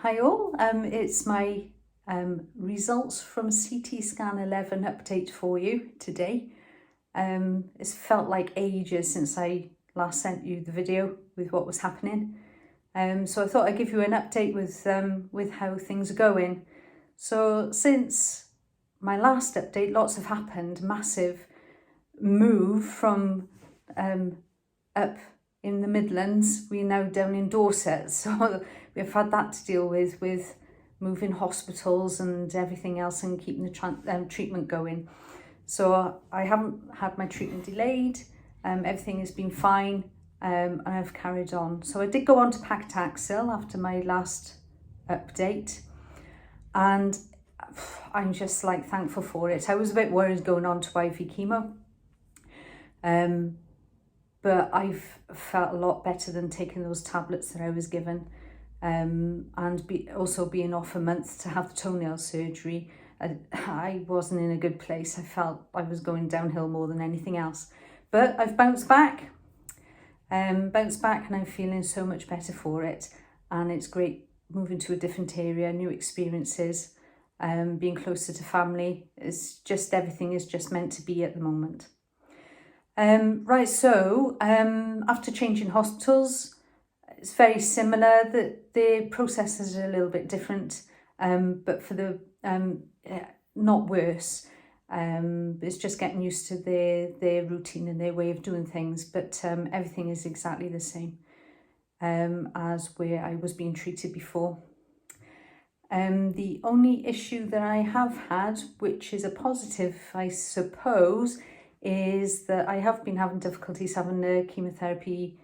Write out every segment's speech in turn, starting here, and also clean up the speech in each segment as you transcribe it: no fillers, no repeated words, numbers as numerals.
Hi all, it's my results from CT scan 11 update for you today. It's felt like ages since I last sent you the video with what was happening. So I thought I'd give you an update with how things are going. So since my last update, lots have happened. Massive move from up in the Midlands. We're now down in Dorset, so we've had that to deal with moving hospitals and everything else and keeping the treatment going. So I haven't had my treatment delayed, everything has been fine, and I've carried on. So I did go on to paclitaxel after my last update, and I'm just like thankful for it. I was a bit worried going on to IV chemo, but I've felt a lot better than taking those tablets that I was given, and also being off a month to have the toenail surgery. I wasn't in a good place. I felt I was going downhill more than anything else, but I've bounced back, and I'm feeling so much better for it. And it's great moving to a different area, new experiences, being closer to family. It's just, everything is just meant to be at the moment. So after changing hospitals, it's very similar. The processes are a little bit different, but for the not worse. It's just getting used to their routine and their way of doing things, but everything is exactly the same as where I was being treated before. The only issue that I have had, which is a positive, I suppose, is that I have been having difficulties having the chemotherapy,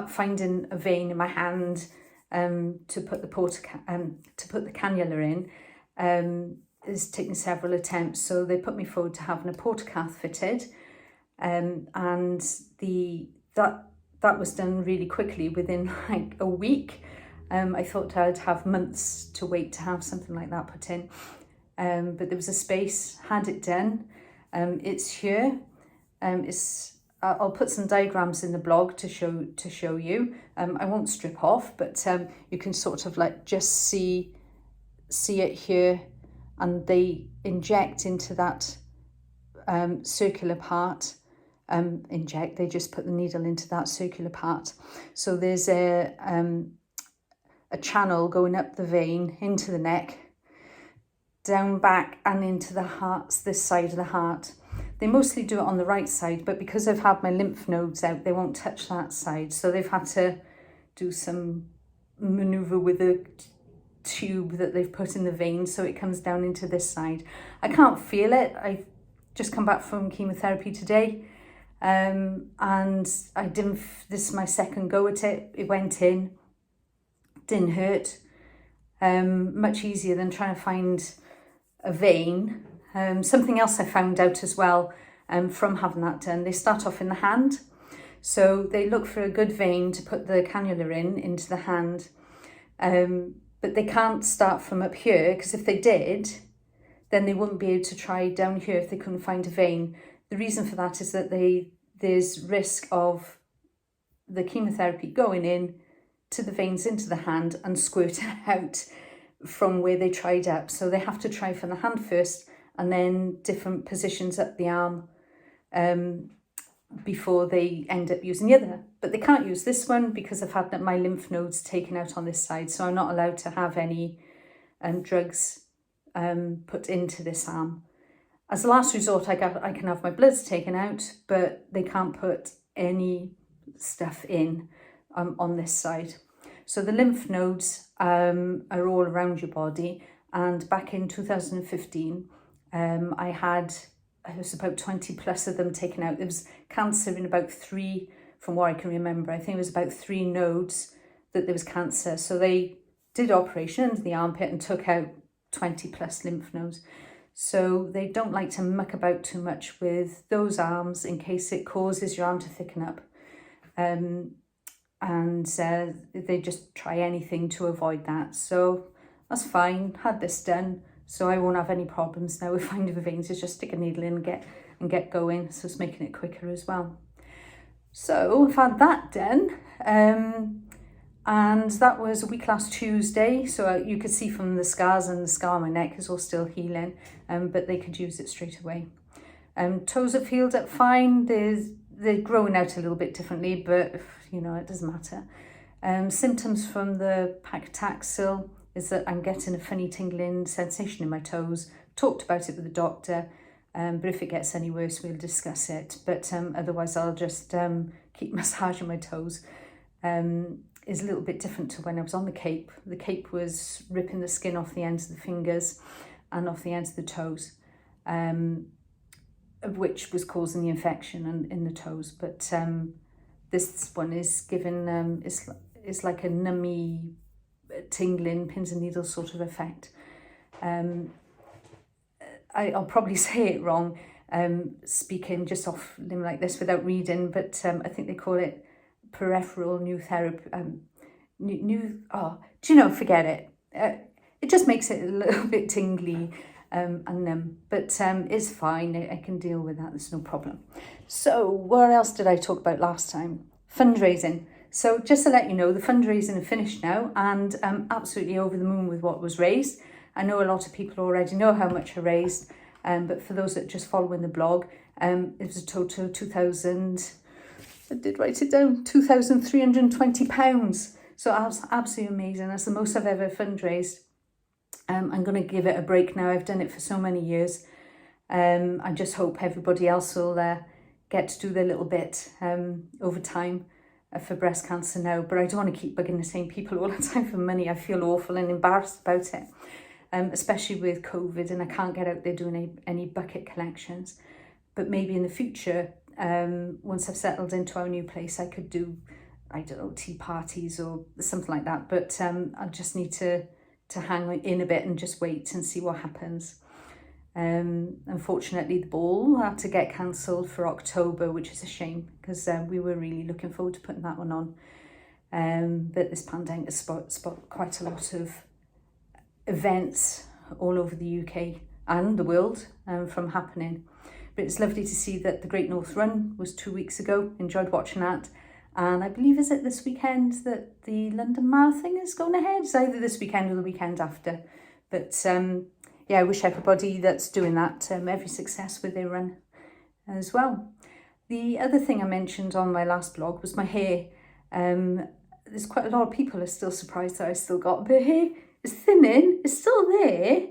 finding a vein in my hand to put the cannula in. It's taken several attempts, so they put me forward to having a portacath fitted, and that was done really quickly within like a week. I thought I'd have months to wait to have something like that put in, but there was a space, had it done. It's here. I'll put some diagrams in the blog to show you. I won't strip off, but you can sort of like just see it here, and they inject into that circular part. They just put the needle into that circular part. So there's a channel going up the vein into the neck, down back and into the heart, this side of the heart. They mostly do it on the right side, but because I've had my lymph nodes out, they won't touch that side. So they've had to do some maneuver with the tube that they've put in the vein so it comes down into this side. I can't feel it. I've just come back from chemotherapy today, and I didn't, this is my second go at it. It went in, didn't hurt. Much easier than trying to find a vein. Something else I found out as well from having that done, they start off in the hand. So they look for a good vein to put the cannula into the hand. But they can't start from up here, because if they did, then they wouldn't be able to try down here if they couldn't find a vein. The reason for that is that there's risk of the chemotherapy going in to the veins into the hand and squirting out from where they tried up. So they have to try from the hand first, and then different positions up the arm before they end up using the other. But they can't use this one because I've had my lymph nodes taken out on this side, so I'm not allowed to have any drugs put into this arm. As a last resort, I can have my bloods taken out, but they can't put any stuff in on this side. So the lymph nodes are all around your body, and back in 2015, I was about 20 plus of them taken out. There was cancer in about 3, from what I can remember. I think it was about 3 nodes that there was cancer. So they did operation into the armpit and took out 20 plus lymph nodes. So they don't like to muck about too much with those arms in case it causes your arm to thicken up. And they just try anything to avoid that. So that's fine, had this done. So I won't have any problems now with finding the veins. It's just stick a needle in and get going. So it's making it quicker as well. So I've had that done. And that was a week last Tuesday, so you could see from the scars, and the scar on my neck is all still healing, but they could use it straight away. Toes have healed up fine. They're growing out a little bit differently, but you know, it doesn't matter. Symptoms from the paclitaxel is that I'm getting a funny tingling sensation in my toes. Talked about it with the doctor, but if it gets any worse, we'll discuss it. But otherwise, I'll just keep massaging my toes. Is a little bit different to when I was on the Cape. The Cape was ripping the skin off the ends of the fingers and off the ends of the toes, which was causing the infection in the toes. But this one is given, it's like a nummy, tingling, pins and needles sort of effect. I'll probably say it wrong, speaking just off limb like this without reading, but I think they call it peripheral new therapy. Forget it. It just makes it a little bit tingly and numb, but it's fine. I can deal with that. There's no problem. So what else did I talk about last time? Fundraising. So just to let you know, the fundraising is finished now, and I'm absolutely over the moon with what was raised. I know a lot of people already know how much I raised, but for those that are just following the blog, it was a total of £2,320. So that's absolutely amazing. That's the most I've ever fundraised. I'm going to give it a break now. I've done it for so many years. I just hope everybody else will get to do their little bit over time for breast cancer now. But I don't want to keep bugging the same people all the time for money. I feel awful and embarrassed about it, especially with COVID, and I can't get out there doing any bucket collections. But maybe in the future, once I've settled into our new place, I could do, I don't know, tea parties or something like that. But I just need to hang in a bit and just wait and see what happens. Unfortunately, the ball had to get cancelled for October, which is a shame, because we were really looking forward to putting that one on. But this pandemic has spot quite a lot of events all over the UK and the world from happening. But it's lovely to see that the Great North Run was 2 weeks ago. Enjoyed watching that. And I believe, is it this weekend that the London Marathon is going ahead? It's either this weekend or the weekend after. But I wish everybody that's doing that every success with their run as well. The other thing I mentioned on my last blog was my hair. There's quite a lot of people are still surprised that I still got the hair. It's thinning, it's still there.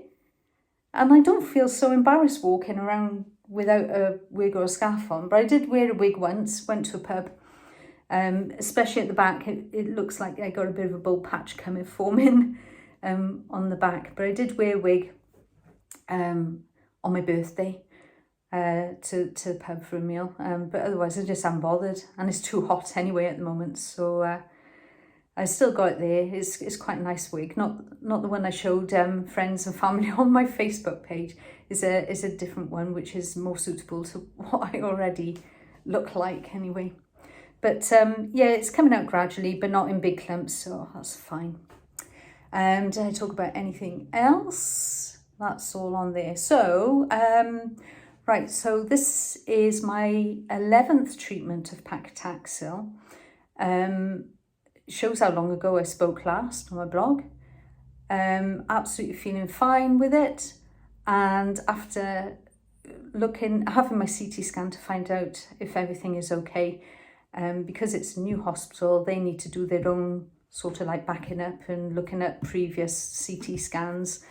And I don't feel so embarrassed walking around without a wig or a scarf on. But I did wear a wig once, went to a pub. Especially at the back, it looks like I got a bit of a bald patch forming on the back. But I did wear a wig on my birthday to the pub for a meal. But otherwise, I just haven't bothered. And it's too hot anyway at the moment. So I still got it there. It's quite a nice wig. Not the one I showed friends and family on my Facebook page. Is a different one, which is more suitable to what I already look like anyway. But it's coming out gradually, but not in big clumps, so that's fine. Did I talk about anything else? That's all on there. So, so this is my 11th treatment of paclitaxel. Shows how long ago I spoke last on my blog. Absolutely feeling fine with it. And after having my CT scan to find out if everything is okay, because it's a new hospital, they need to do their own sort of like backing up and looking at previous CT scans,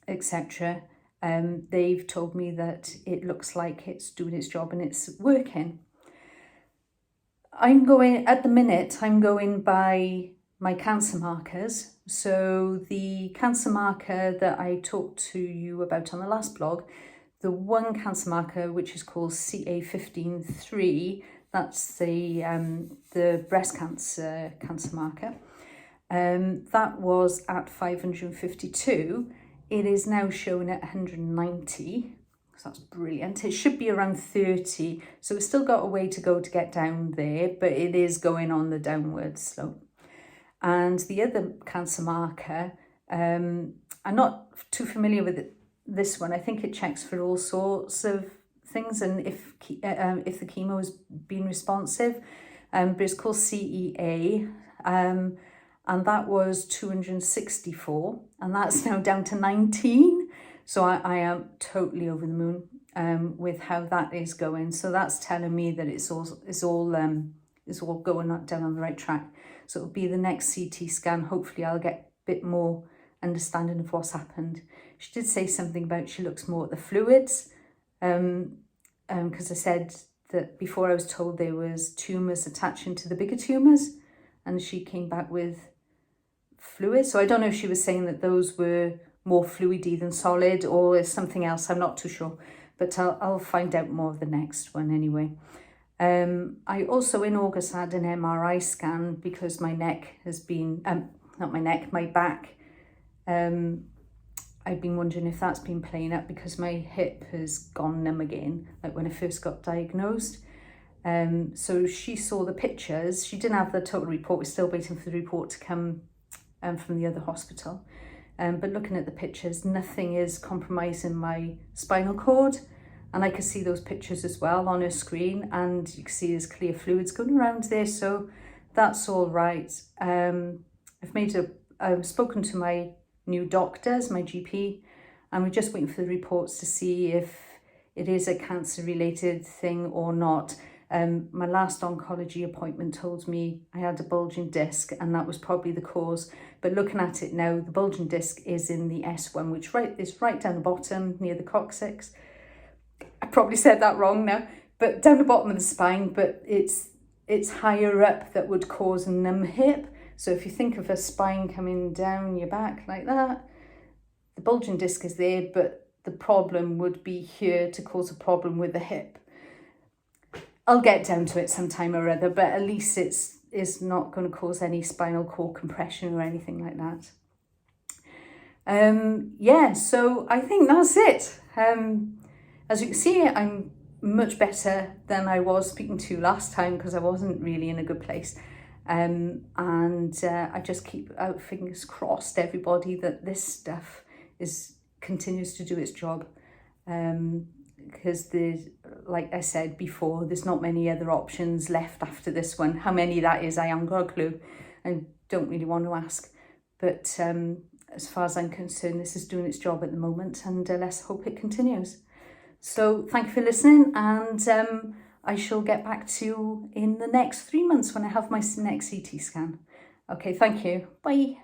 etc. They've told me that it looks like it's doing its job and it's working. I'm going by my cancer markers. So the cancer marker that I talked to you about on the last blog, the one cancer marker which is called CA15-3, that's the breast cancer marker. That was at 552. It is now showing at 190. So that's brilliant. It should be around 30. So it's still got a way to go to get down there, but it is going on the downward slope. And the other cancer marker, I'm not too familiar with this one. I think it checks for all sorts of things, and if the chemo has been responsive, but it's called CEA, and that was 264, and that's now down to 19. So I am totally over the moon with how that is going. So that's telling me that it's all going down on the right track. So it'll be the next CT scan. Hopefully I'll get a bit more understanding of what's happened. She did say something about she looks more at the fluids, because I said that before I was told there was tumours attaching to the bigger tumours, and she came back with fluids. So I don't know if she was saying that those were more fluidy than solid, or is something else. I'm not too sure, but I'll find out more of the next one anyway. I also in August had an MRI scan because my neck has been, not my neck, my back. I've been wondering if that's been playing up because my hip has gone numb again, like when I first got diagnosed. So she saw the pictures. She didn't have the total report. We're still waiting for the report to come from the other hospital. But looking at the pictures, nothing is compromising my spinal cord. And I could see those pictures as well on her screen, and you can see there's clear fluids going around there. So that's all right. I've spoken to my new doctors, my GP, and we're just waiting for the reports to see if it is a cancer related thing or not. My last oncology appointment told me I had a bulging disc, and that was probably the cause. But looking at it now, the bulging disc is in the S1, which is right down the bottom near the coccyx. I probably said that wrong now, but down the bottom of the spine, but it's higher up that would cause a numb hip. So if you think of a spine coming down your back like that, the bulging disc is there, but the problem would be here to cause a problem with the hip. I'll get down to it sometime or other, but at least it's not going to cause any spinal cord compression or anything like that. So I think that's it. As you can see, I'm much better than I was speaking to last time because I wasn't really in a good place. I just keep out fingers crossed, everybody, that this stuff continues to do its job. Because like I said before, there's not many other options left after this one. How many that is, I haven't got a clue. I don't really want to ask. But as far as I'm concerned, this is doing its job at the moment, and let's hope it continues. So thank you for listening, and I shall get back to you in the next 3 months when I have my next CT scan. Okay, thank you. Bye.